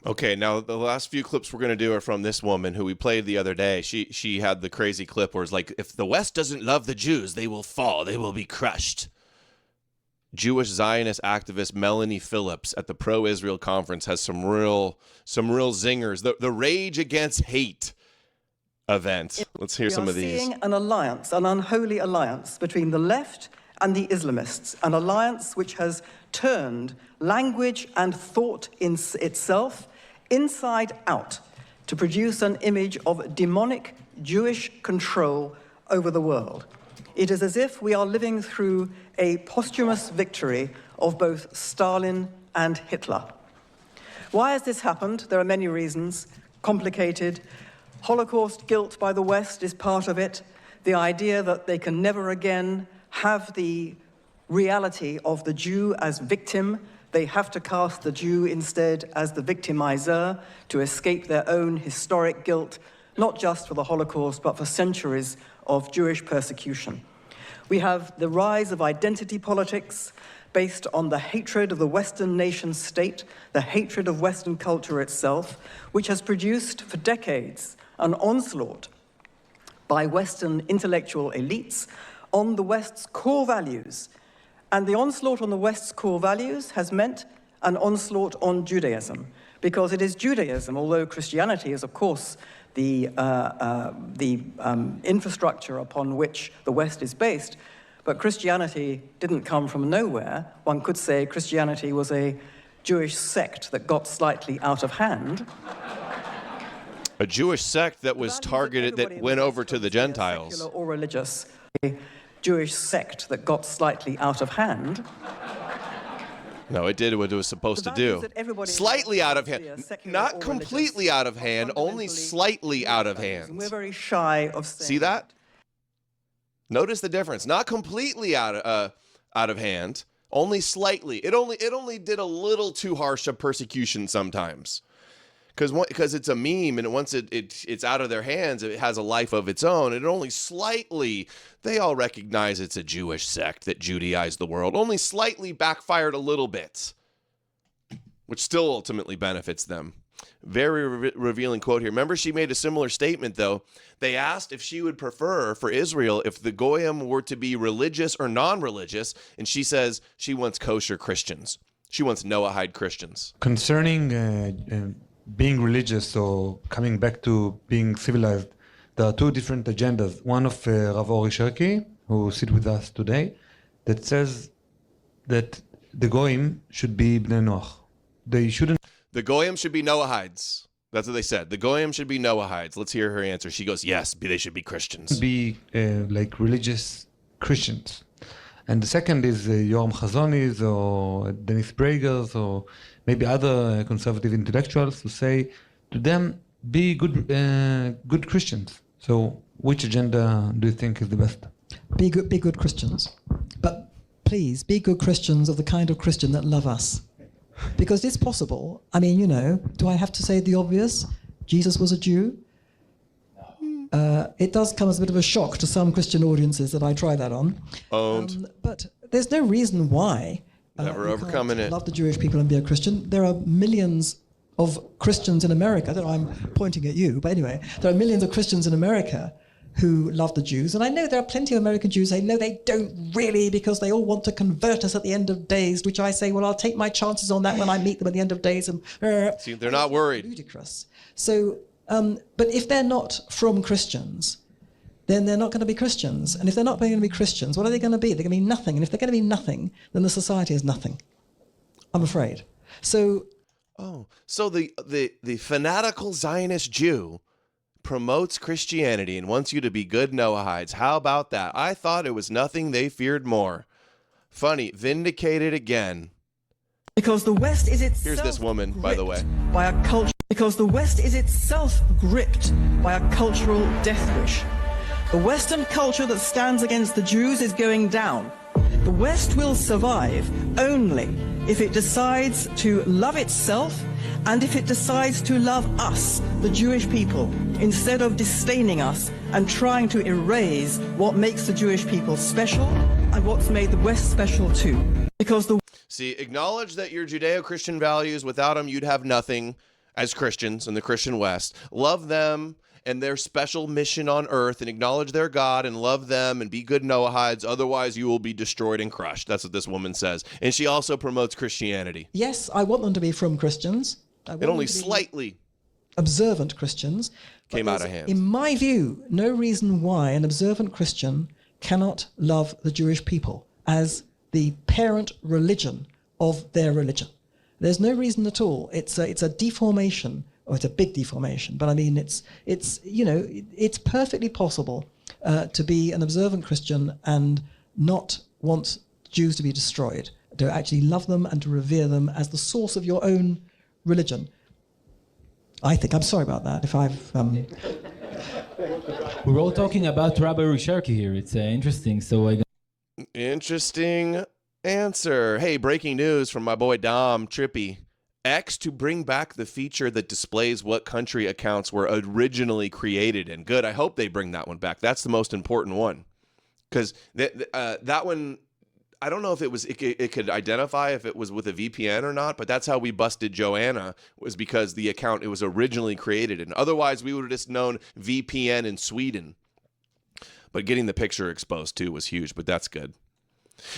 Okay, now the last few clips we're going to do are from this woman who we played the other day. She had the crazy clip where it's like, if the West doesn't love the Jews, they will fall. They will be crushed. Jewish Zionist activist Melanie Phillips at the pro-Israel conference has some real zingers. The Rage Against Hate event. Let's hear some of these. We are seeing an alliance, an unholy alliance between the left and the Islamists, an alliance which has turned language and thought in itself inside out to produce an image of demonic Jewish control over the world. It is as if we are living through a posthumous victory of both Stalin and Hitler. Why has this happened? There are many reasons, complicated. Holocaust guilt by the West is part of it. The idea that they can never again have the reality of the Jew as victim. They have to cast the Jew instead as the victimizer to escape their own historic guilt, not just for the Holocaust, but for centuries of Jewish persecution. We have the rise of identity politics based on the hatred of the Western nation state, the hatred of Western culture itself, which has produced for decades an onslaught by Western intellectual elites on the West's core values. And the onslaught on the West's core values has meant an onslaught on Judaism, because it is Judaism, although Christianity is, of course, the infrastructure upon which the West is based, but Christianity didn't come from nowhere. One could say Christianity was a Jewish sect that got slightly out of hand. A Jewish sect that was targeted, that went over to the Gentiles. Secular or religious. A Jewish sect that got slightly out of hand. No, it did what it was supposed to do. Slightly out of hand. Not completely out of hand, only slightly out of hand. We're very shy of saying. See that? Notice the difference. Not completely out of hand, only slightly. It only did a little too harsh of persecution sometimes. Because it's a meme, and once it's out of their hands, it has a life of its own. And only slightly, they all recognize it's a Jewish sect that Judaized the world. Only slightly backfired a little bit, which still ultimately benefits them. Very revealing quote here. Remember, she made a similar statement, though. They asked if she would prefer for Israel if the Goyim were to be religious or non-religious, and she says she wants kosher Christians. She wants Noahide Christians. Concerning being religious or coming back to being civilized, there are two different agendas. One of Rav Ori Sherki, who sit with us today, that says that the Goyim should be Bnei Noach. They shouldn't. The Goyim should be Noahides. That's what they said. The Goyim should be Noahides. Let's hear her answer. She goes, yes, they should be Christians. Be like religious Christians. And the second is Yoram Chazonis or Dennis Bragers or maybe other conservative intellectuals who say to them, be good Christians. So which agenda do you think is the best? Be good Christians. But please, be good Christians of the kind of Christian that love us. Because it's possible. I mean, you know, do I have to say the obvious? Jesus was a Jew. It does come as a bit of a shock to some Christian audiences that I try that on. But there's no reason why never overcoming it. Love the Jewish people and be a Christian. There are millions of Christians in America. I don't know, I'm pointing at you, but anyway, there are millions of Christians in America who love the Jews. And I know there are plenty of American Jews who say, no, they don't really, because they all want to convert us at the end of days, which I say, well, I'll take my chances on that when I meet them at the end of days. And see, they're not worried. Ludicrous. So, but if they're not from Christians, then they're not going to be Christians. And if they're not going to be Christians, what are they going to be? They're going to be nothing. And if they're going to be nothing, then the society is nothing. I'm afraid. So... So the fanatical Zionist Jew promotes Christianity and wants you to be good Noahides. How about that? I thought it was nothing they feared more. Funny, vindicated again. Because the West is itself Here's this woman, by the way. By a culture. Because the West is itself gripped by a cultural death wish. The Western culture that stands against the Jews is going down. The West will survive only if it decides to love itself and if it decides to love us, the Jewish people, instead of disdaining us and trying to erase what makes the Jewish people special and what's made the West special too. Because the See, acknowledge that your Judeo-Christian values, without them, you'd have nothing. as Christians in the Christian West, love them and their special mission on earth and acknowledge their God and love them and be good Noahides. Otherwise, you will be destroyed and crushed. That's what this woman says. And she also promotes Christianity. Yes, I want them to be from Christians. And only slightly observant Christians. Came out of hand. In my view, no reason why an observant Christian cannot love the Jewish people as the parent religion of their religion. There's no reason at all. It's a deformation, or it's a big deformation. But I mean, it's perfectly possible to be an observant Christian and not want Jews to be destroyed, to actually love them and to revere them as the source of your own religion. I think, I'm sorry about that if I've... We're all talking about Rabbi Risharki here. It's interesting. Interesting answer. Hey, breaking news from my boy Dom Trippy. X to bring back the feature that displays what country accounts were originally created. And good, I hope they bring that one back. That's the most important one. Because that one, I don't know if it could identify if it was with a VPN or not, but that's how we busted Joanna, was because the account, it was originally created. And otherwise, we would have just known VPN in Sweden. But getting the picture exposed, too, was huge, but that's good.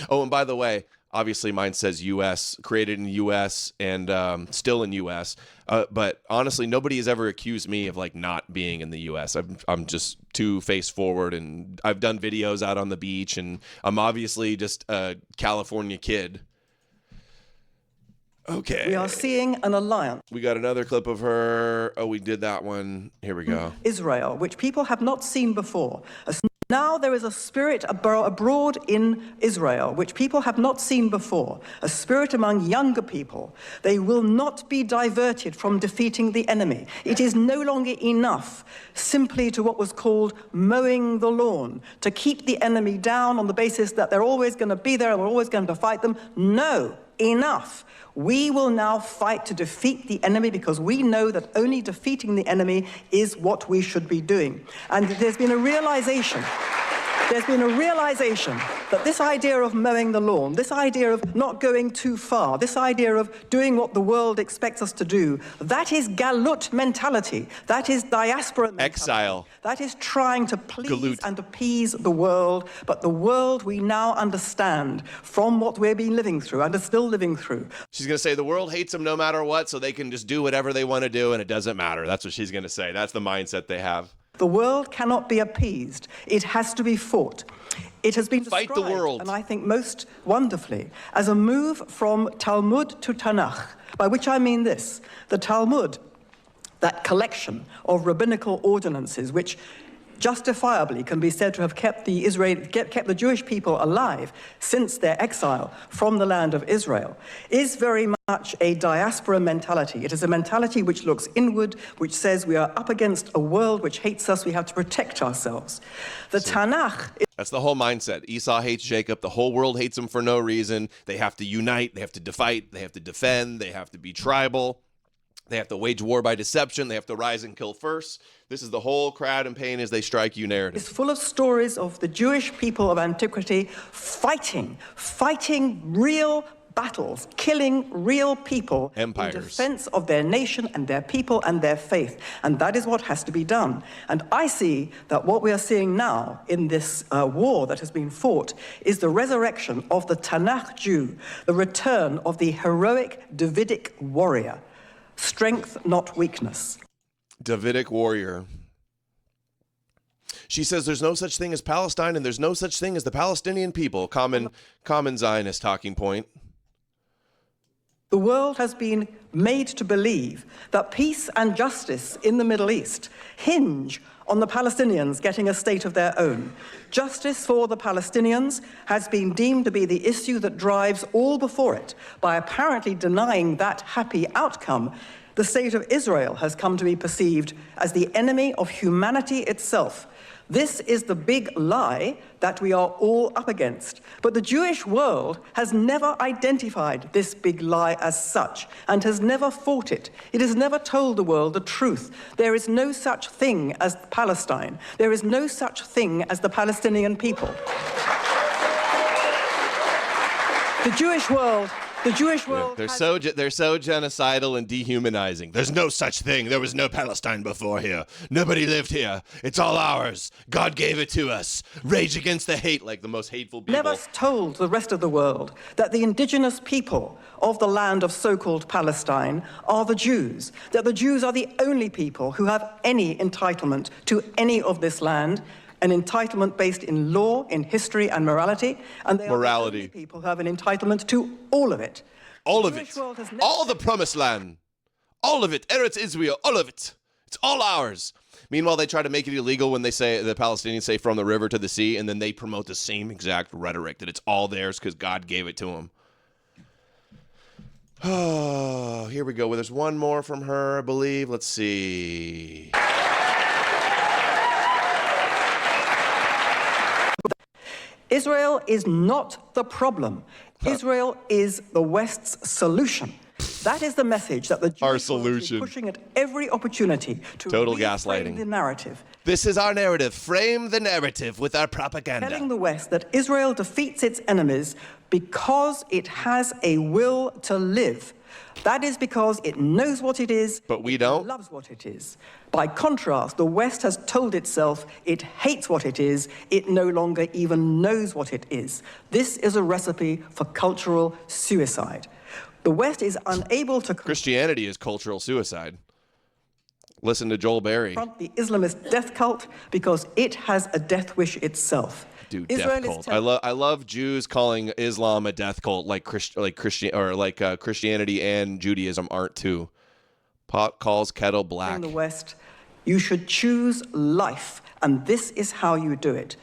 Oh, and by the way, obviously mine says U.S., created in the U.S. and still in U.S. But honestly, nobody has ever accused me of like not being in the U.S. I'm just too face forward, and I've done videos out on the beach, and I'm obviously just a California kid. Okay. We are seeing an alliance. We got another clip of her. Oh, we did that one. Here we go. Israel, which people have not seen before. Now there is a spirit abroad in Israel, which people have not seen before, a spirit among younger people. They will not be diverted from defeating the enemy. It is no longer enough simply to what was called mowing the lawn, to keep the enemy down on the basis that they're always going to be there and we're always going to fight them. No, enough. We will now fight to defeat the enemy because we know that only defeating the enemy is what we should be doing. And there's been a realization that this idea of mowing the lawn, this idea of not going too far, this idea of doing what the world expects us to do, that is galut mentality. That is diaspora mentality. Exile. That is trying to please Galut. and appease the world. But the world we now understand from what we've been living through and are still living through. She's going to say the world hates them no matter what, so they can just do whatever they want to do, and it doesn't matter. That's what she's going to say. That's the mindset they have. The world cannot be appeased. It has to be fought. It has been Fight described, the world. and I think most wonderfully, as a move from Talmud to Tanakh, by which I mean this. The Talmud, that collection of rabbinical ordinances which justifiably can be said to have kept the Jewish people alive since their exile from the land of Israel, is very much a diaspora mentality. It is a mentality which looks inward, which says we are up against a world which hates us, we have to protect ourselves. The Tanakh... That's the whole mindset. Esau hates Jacob. The whole world hates him for no reason. They have to unite. They have to fight. They have to defend. They have to be tribal. They have to wage war by deception. They have to rise and kill first. This is the whole crowd in pain as they strike you narrative. It's full of stories of the Jewish people of antiquity fighting real battles, killing real people Empires. in defense of their nation and their people and their faith. And that is what has to be done. And I see that what we are seeing now in this war that has been fought is the resurrection of the Tanakh Jew, the return of the heroic Davidic warrior. Strength, not weakness. Davidic warrior. She says there's no such thing as Palestine and there's no such thing as the Palestinian people. Common Zionist talking point. The world has been made to believe that peace and justice in the Middle East hinge on the Palestinians getting a state of their own. Justice for the Palestinians has been deemed to be the issue that drives all before it. By apparently denying that happy outcome, the state of Israel has come to be perceived as the enemy of humanity itself. This is the big lie that we are all up against. But the Jewish world has never identified this big lie as such and has never fought it. It has never told the world the truth. There is no such thing as Palestine. There is no such thing as the Palestinian people. The Jewish world The Jewish world They're has- they're so genocidal and dehumanizing. There's no such thing. There was no Palestine before here. Nobody lived here. It's all ours. God gave it to us. Rage against the hate, like the most hateful people. never told the rest of the world that the indigenous people of the land of so-called Palestine are the Jews, that the Jews are the only people who have any entitlement to any of this land, an entitlement based in law, in history and morality, and they are the only people who have an entitlement to all of it. All The of Jewish it. world has never All the promised land. All of it. Eretz Israel. All of it. It's all ours. Meanwhile, they try to make it illegal when they say, the Palestinians say, from the river to the sea, and then they promote the same exact rhetoric that it's all theirs because God gave it to them. Oh, here we go. Well, there's one more from her, I believe. Let's see. Israel is not the problem. Israel is the West's solution. That is the message that the Jewish Our world is solution. pushing at every opportunity to Total reframe gaslighting. the narrative, This is our narrative. Frame the narrative with our propaganda. telling the West that Israel defeats its enemies because it has a will to live. That is because it knows what it is, But we it don't? loves what it is. By contrast, the West has told itself it hates what it is, it no longer even knows what it is. This is a recipe for cultural suicide. The West is unable to Christianity is cultural suicide. Listen to Joel Berry. confront the Islamist death cult because it has a death wish itself. Dude, Israel death is cult. I love Jews calling Islam a death cult, like Christianity and Judaism aren't too. Pot calls kettle black. in the West, you should choose life, and this is how you do it.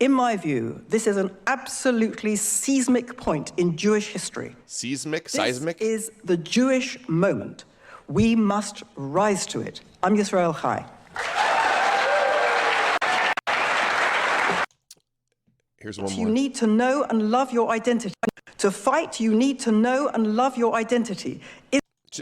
In my view, this is an absolutely seismic point in Jewish history. Seismic? This is the Jewish moment. We must rise to it. I'm Yisrael Chai. Here's one You more. need to know and love your identity. To fight, you need to know and love your identity.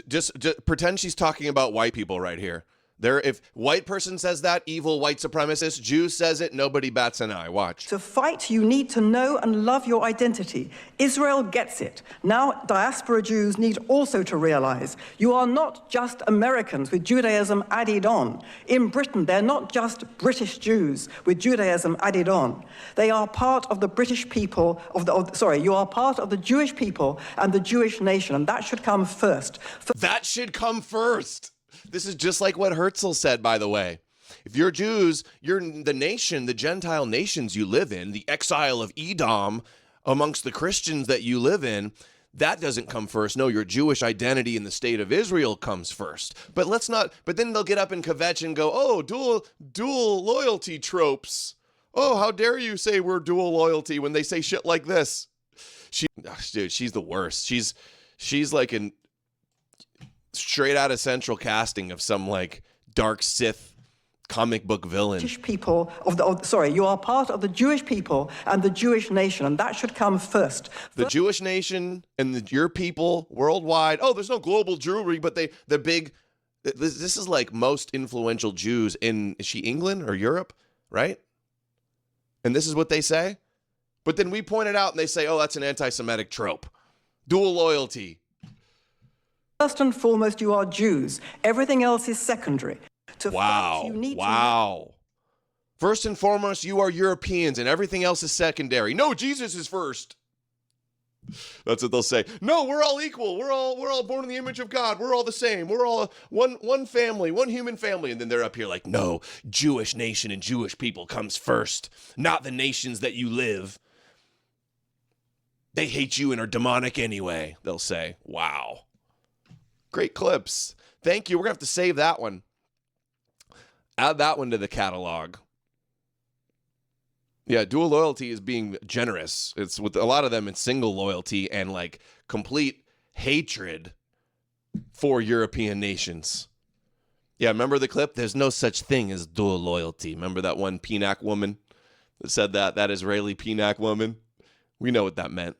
Just pretend she's talking about white people right here. If white person says that, evil white supremacist, Jew says it, nobody bats an eye. Watch. To fight, you need to know and love your identity. Israel gets it. Now, diaspora Jews need also to realize you are not just Americans with Judaism added on. In Britain, they're not just British Jews with Judaism added on. They are part of the British people, you are part of the Jewish people and the Jewish nation, and that should come first. That should come first. This is just like what Herzl said, by the way. If you're Jews, you're the nation, the Gentile nations you live in, the exile of Edom amongst the Christians that you live in, that doesn't come first. No, your Jewish identity in the state of Israel comes first. But then they'll get up in kvetch and go, oh, dual loyalty tropes. Oh, how dare you say we're dual loyalty when they say shit like this? Dude, she's the worst. She's like an straight out of central casting of some like dark Sith comic book villain. British people you are part of the Jewish people and the Jewish nation, and that should come first. The Jewish nation and your people worldwide. Oh, there's no global Jewry, but this is like most influential Jews is she England or Europe, right? And this is what they say. But then we point it out and they say, oh, that's an anti-Semitic trope. Dual loyalty. First and foremost, you are Jews. Everything else is secondary. Wow. First and foremost, you are Europeans and everything else is secondary. No, Jesus is first. That's what they'll say. No, we're all equal. We're all born in the image of God. We're all the same. We're all one family, one human family. And then they're up here like, no, Jewish nation and Jewish people comes first, not the nations that you live. They hate you and are demonic anyway, they'll say. Wow. Great clips. Thank you. We're going to have to save that one. Add that one to the catalog. Yeah, dual loyalty is being generous. It's with a lot of them, it's single loyalty and like complete hatred for European nations. Yeah, remember the clip? There's no such thing as dual loyalty. Remember that one PNAC woman that said that Israeli PNAC woman? We know what that meant.